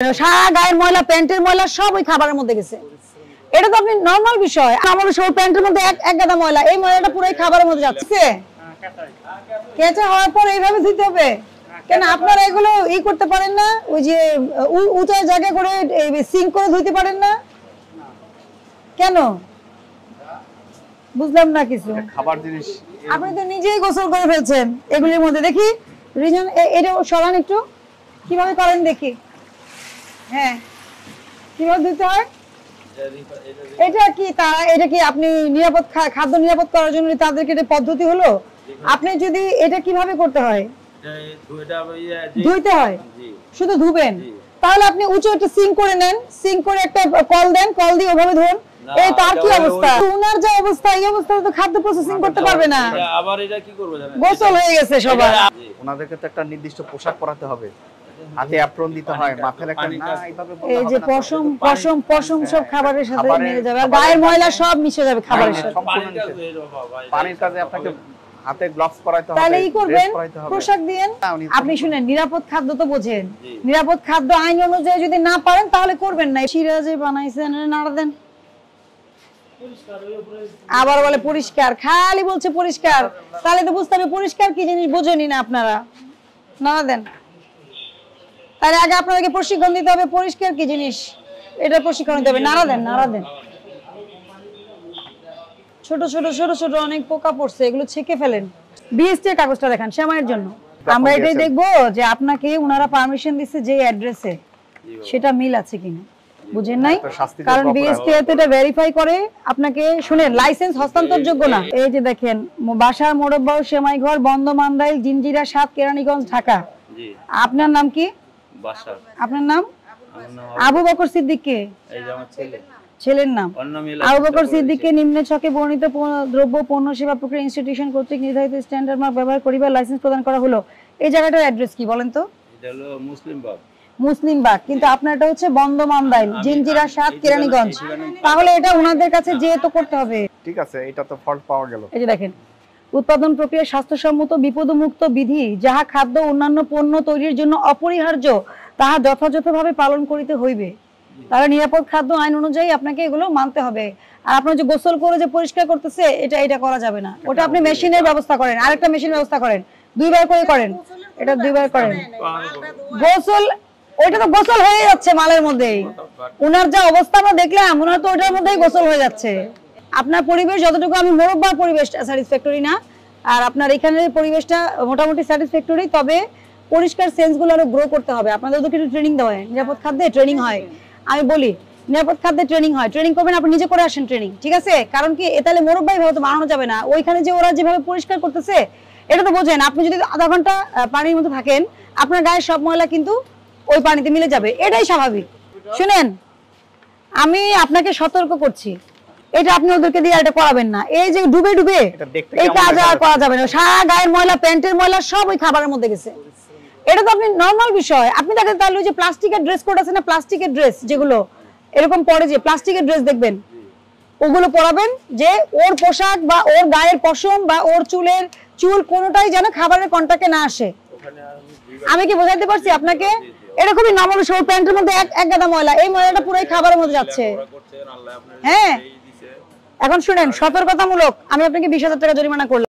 সারা গায়ের ময়লা, প্যান্টের ময়লা সব ওই খাবারের মধ্যে গেছে। এটা তো আপনি নরমাল বিষয়। আমাদের সব প্যান্টের মধ্যে এক গাদা ময়লা, এই ময়লাটা পুরো খাবারের মধ্যে যাচ্ছে। কেঁচা হওয়ার পর এইভাবে ধুতে হবে কেন? আপনারা এগুলো করতে পারেন না? ওই যে উঁচা জায়গা করে সিঙ্ক করে ধুতে পারেন না কেন? বুঝলাম না কিছু। খাবার জিনিস আপনি তো নিজেই গোসল করে ফেলছেন এগুলির মধ্যে। দেখি রিজন, এটা সরান একটু, কিভাবে করেন দেখি। হ্যাঁ, কিভাবে দিতে হয় এটা কি? এটা কি আপনি নিরাপদ খাদ্য নিরাপদ করার জন্য তাদেরকে এটা পদ্ধতি হলো? আপনি যদি এটা কিভাবে করতে হয়? ধুইতে হয়, শুধু ধুবেন? তাহলে আপনি উঁচু একটা সিঙ্ক করে নেন, সিঙ্ক করে একটা কল দেন, কল দিয়ে ওভাবে ধরুন। এই তার কি অবস্থা? উনার যে অবস্থা, এই অবস্থায় তো খাদ্য প্রসেসিং করতে পারবে না। আবার এটা কি করবে জানেন? গোসল হয়ে গেছে সবার। ওনাদেরকে তো একটা নির্দিষ্ট পোশাক পরাতে হবে, হাতে অ্যাপ্রন দিতে হয়, মাথায় একটা না এইভাবে বলতে হবে। এই যে পশম পশম পশম সব খাবারের সাথে মিলে যাবে, আর গায়ের ময়লা সব মিশে যাবে খাবারের সাথে। পানির কাজে আপনাকে হাতে গ্লাভস পরাইতে হবে, তাহলে করবেন পোশাক দিয়েন। আপনি শুনেন, নিরাপদ খাদ্য তো বোঝেন, নিরাপদ খাদ্য আইন অনুযায়ী যদি না পারেন তাহলে করবেন না। সিরাজে বানাইছেন, নাড়া দেন। আবার বলে পরিষ্কার, খালি বলছে পরিষ্কার। তাহলে তো বুঝতে হবে পরিষ্কার কি জিনিস, বোঝেনি না আপনারা। নাড়া দেন। তাহলে আগে আপনাদেরকে প্রশিক্ষণ দিতে হবে পরিষ্কার কি জিনিস, এটা প্রশিক্ষণ দিতে হবে। নাড়া দেন, নাড়া দেন। ছোট ছোট ছোট ছোট অনেক পোকা পড়ছে, এগুলো ছেঁকে ফেলেন। বিএসটি এর কাগজটা দেখান সেমাইয়ের জন্য। আমরা এটাই দেখবো যে আপনাকে উনারা পারমিশন দিচ্ছে যে অ্যাড্রেসে, সেটা মিল আছে কিনা। বুঝেন নাই? কারণ বিএসটি এটা ভেরিফাই করে আপনাকে। শুনেন, লাইসেন্স হস্তান্তরযোগ্য না। এই যে দেখেন, বাসার মোরব্বর সেমাই ঘর, বন্দমান্দাইল, জিঞ্জিরা ৭, কেরানীগঞ্জ, ঢাকা। আপনার নাম কি? বাসার। আপনার নাম? আবু বকর সিদ্দিক। কে? এই যে আমার ছেলে। ছেলের নাম আবু বকর সিদ্দিককে নিম্ন ছকে বর্ণিত দ্রব্য পণ্য সেবা প্রক্রিয়া ইনস্টিটিউশন কর্তৃক নির্ধারিত স্ট্যান্ডার্ড মার্ক ব্যবহার করিবার লাইসেন্স প্রদান করা হলো। এই জায়গাটার অ্যাড্রেস কি বলেন তো? এটা হলো মুসলিমবাগ। মুসলিমবাগ, কিন্তু আপনারটা হচ্ছে বন্দমান্দাইল, জিঞ্জিরা ৭, কেরানীগঞ্জ। তাহলে এটা ওনাদের কাছে যেয়ে তো করতে হবে। ঠিক আছে, এটা তো ফল্ট পাওয়া গেল। এই যে দেখেন, উৎপাদন প্রক্রিয়া স্বাস্থ্যসম্মত বিপদমুক্ত বিধি যাহা খাদ্য অন্যান্য পণ্য তৈরির জন্য অপরিহার্য তাহা যথাযথভাবে পালন করিতে হইবে। তাহলে নিরাপদ খাদ্য আইন অনুযায়ী আপনাকে এগুলো মানতে হবে। আর আপনার যে গোসল করে যে পরিষ্কার করতেছে, এটা করা যাবে না। ওটা আপনি মেশিনের ব্যবস্থা করেন, আরেকটা মেশিন ব্যবস্থা করেন, 2 বার করে করেন। এটা 2 বার করেন গোসল। ওইটা তো গোসল হয়ে যাচ্ছে মালের মধ্যেই। উনার যা অবস্থা আমরা দেখলাম, উনার তো ওটার মধ্যেই গোসল হয়ে যাচ্ছে। আপনার পরিবেশ যতটুকু, আমি মোরব্বার পরিবেশটা স্যাটিসফ্যাক্টরি না, আর আপনার এখানের পরিবেশটা মোটামুটি স্যাটিসফ্যাক্টরি। তবে পরিষ্কার সেন্সগুলো আরো গ্রো করতে হবে। আপনাদের তো কিছু ট্রেনিং দেওয়া হয়, নিরাপদ খাদ্যে ট্রেনিং হয়। আমি বলি নিরাপদ খাদ্যে ট্রেনিং হয়, ট্রেনিং করবেন, আপনি নিজে করে আসেন ট্রেনিং, ঠিক আছে? কারণ কি, তাহলে মোরব্বাই ভাবে তো বানানো যাবে না। ওইখানে যে ওরা যেভাবে পরিষ্কার করতেছে এটা তো বোঝেন। আপনি যদি আধা ঘন্টা পানির মধ্যে থাকেন, আপনার গায়ের সব ময়লা কিন্তু ওই পানিতে মিলে যাবে, এটাই স্বাভাবিক। শুনেন, আমি আপনাকে সতর্ক করছি, এটা আপনি ওদেরকে দিয়ে এটা করাবেন না। এই যে ডুবে ডুবে এই কাজ আর করা যাবে না। সারা গায়ের ময়লা, প্যান্টের ময়লা সব ওই খাবারের মধ্যে গেছে। এটা তো আপনি নরমাল বিষয়। আপনি তাকে তাহলে ওই যে প্লাস্টিকের ড্রেস কোড আছে না, প্লাস্টিকের ড্রেস যেগুলো এরকম পরে, যে প্লাস্টিকের ড্রেস দেখবেন, ওগুলো পরাবেন, যে ওর পোশাক বা ওর গায়ের পশম বা ওর চুল কোনোটাই যেন খাবারের কন্টাক্টে না আসে। আমি কি বোঝাতে পারছি আপনাকে? এটা খুবই নরমাল বিষয়। প্যান্টের মধ্যে এক গাদা ময়লা, এই ময়লাটা পুরো খাবারের মধ্যে যাচ্ছে। হ্যাঁ, এখন শুনেন, সতর্কতামূলক আমি আপনাকে 20,000 টাকা জরিমানা করলাম।